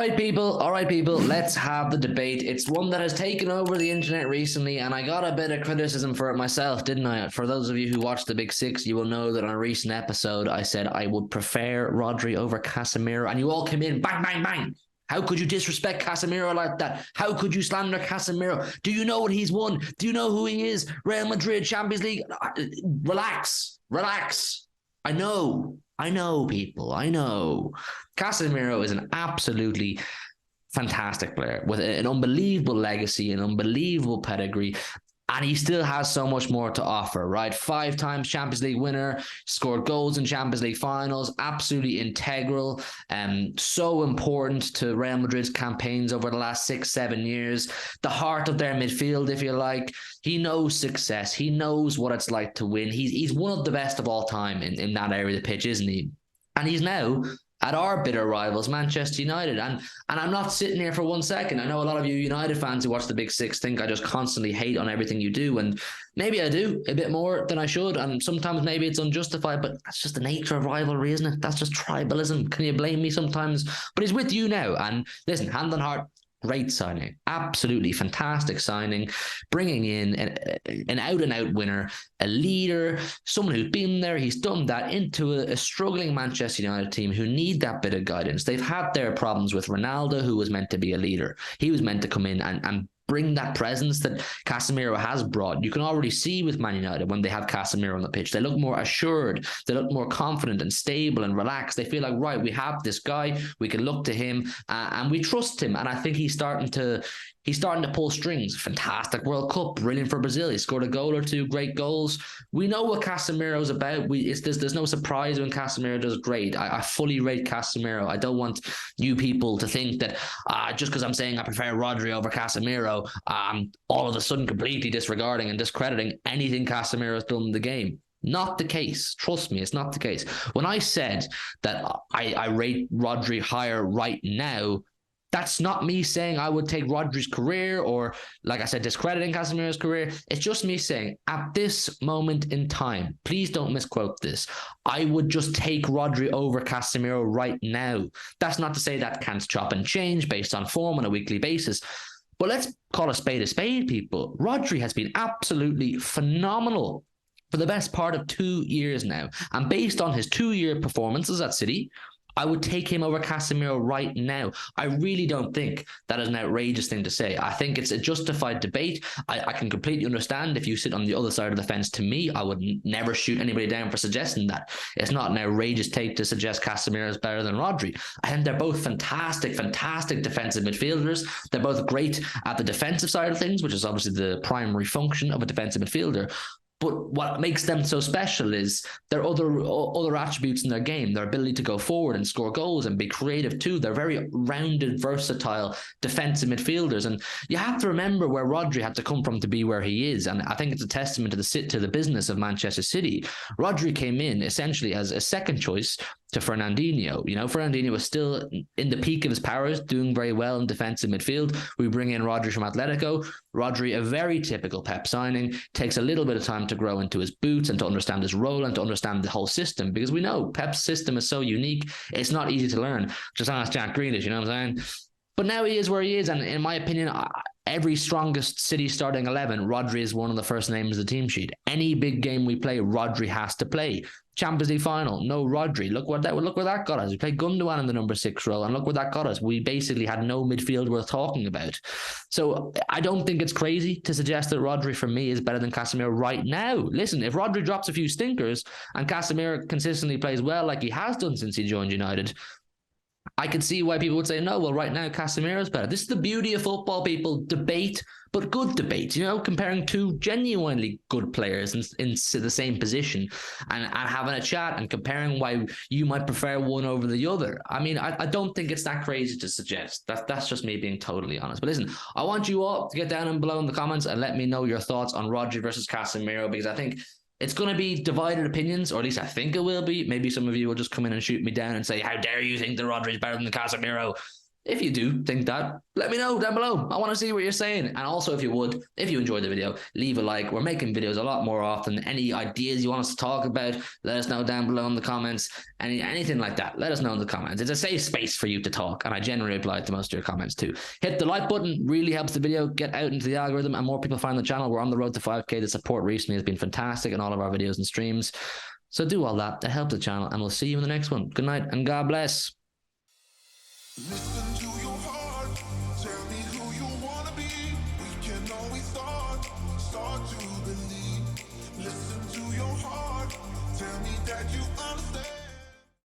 All right, people, let's have the debate. It's one that has taken over the internet recently, and I got a bit of criticism for it myself, didn't I? For those of you who watched the Big Six, you will know that on a recent episode, I said I would prefer Rodri over Casemiro, and you all came in, bang, bang, bang. How could you disrespect Casemiro like that? How could you slander Casemiro? Do you know what he's won? Do you know who he is? Real Madrid, Champions League. Relax. I know, people. I know. Casemiro is an absolutely fantastic player with an unbelievable legacy, an unbelievable pedigree, and he still has so much more to offer, right? 5 times Champions League winner, scored goals in Champions League finals, absolutely integral, so important to Real Madrid's campaigns over the last 6-7 years. The heart of their midfield, if you like. He knows success. He knows what it's like to win. He's one of the best of all time in that area of the pitch, isn't he? And he's now at our bitter rivals, Manchester United. And I'm not sitting here for 1 second. I know a lot of you United fans who watch the Big Six think I just constantly hate on everything you do. And maybe I do a bit more than I should. And sometimes maybe it's unjustified, but that's just the nature of rivalry, isn't it? That's just tribalism. Can you blame me sometimes? But he's with you now. And listen, hand on heart, great signing, absolutely fantastic signing, bringing in an out-and-out winner, a leader, someone who's been there, he's done that, into a struggling Manchester United team who need that bit of guidance. They've had their problems with Ronaldo, who was meant to be a leader. He was meant to come in and bring that presence that Casemiro has brought. You can already see with Man United when they have Casemiro on the pitch. They look more assured. They look more confident and stable and relaxed. They feel like, right, we have this guy. We can look to him and we trust him. And I think he's starting to pull strings. Fantastic World Cup, brilliant for Brazil. He scored a goal or two, great goals. We know what Casemiro's about. There's no surprise when Casemiro does great. I fully rate Casemiro. I don't want you people to think that just because I'm saying I prefer Rodri over Casemiro, all of a sudden completely disregarding and discrediting anything Casemiro's done in the game. Not the case. Trust me, it's not the case. When I said that I rate Rodri higher right now, that's not me saying I would take Rodri's career or, like I said, discrediting Casemiro's career. It's just me saying at this moment in time, please don't misquote this, I would just take Rodri over Casemiro right now. That's not to say that can't chop and change based on form on a weekly basis. But let's call a spade, people. Rodri has been absolutely phenomenal for the best part of 2 years now. And based on his 2-year performances at City, I would take him over Casemiro right now. I really don't think that is an outrageous thing to say. I think it's a justified debate. I can completely understand if you sit on the other side of the fence. To me, I would never shoot anybody down for suggesting that. It's not an outrageous take to suggest Casemiro is better than Rodri. I think they're both fantastic defensive midfielders. They're both great at the defensive side of things, which is obviously the primary function of a defensive midfielder. But what makes them so special is their other attributes in their game, their ability to go forward and score goals and be creative too. They're very rounded, versatile defensive midfielders. And you have to remember where Rodri had to come from to be where he is. And I think it's a testament to the business of Manchester City. Rodri came in essentially as a second choice to Fernandinho. You know, Fernandinho was still in the peak of his powers, doing very well in defensive midfield. We bring in Rodri from Atletico. Rodri, a very typical Pep signing, takes a little bit of time to grow into his boots and to understand his role and to understand the whole system, because we know Pep's system is so unique. It's not easy to learn. Just ask Jack Grealish, you know what I'm saying? But now he is where he is, and in my opinion, every strongest City starting 11, Rodri is one of the first names of the team sheet. Any big game we play, Rodri has to play. Champions League final, no Rodri. Look where that got us. We played Gundogan in the number 6 role, and look where that got us. We basically had no midfield worth talking about. So I don't think it's crazy to suggest that Rodri for me is better than Casemiro right now. Listen, if Rodri drops a few stinkers and Casemiro consistently plays well like he has done since he joined United, I can see why people would say, no, well, right now, Casemiro's better. This is the beauty of football, people. Debate, but good debate, you know, comparing two genuinely good players in the same position and having a chat and comparing why you might prefer one over the other. I mean, I don't think it's that crazy to suggest. That's just me being totally honest. But listen, I want you all to get down and below in the comments and let me know your thoughts on Rodri versus Casemiro, because I think it's going to be divided opinions, or at least I think it will be. Maybe some of you will just come in and shoot me down and say, how dare you think that Rodri is better than Casemiro? If you do think that, let me know down below. I want to see what you're saying. And also, if you enjoyed the video, leave a like. We're making videos a lot more often. Any ideas you want us to talk about, let us know down below in the comments. Anything like that, let us know in the comments. It's a safe space for you to talk, and I generally reply to most of your comments too. Hit the like button, really helps the video get out into the algorithm, and more people find the channel. We're on the road to 5K. The support recently has been fantastic in all of our videos and streams. So do all that. That helps the channel, and we'll see you in the next one. Good night, and God bless. Listen to your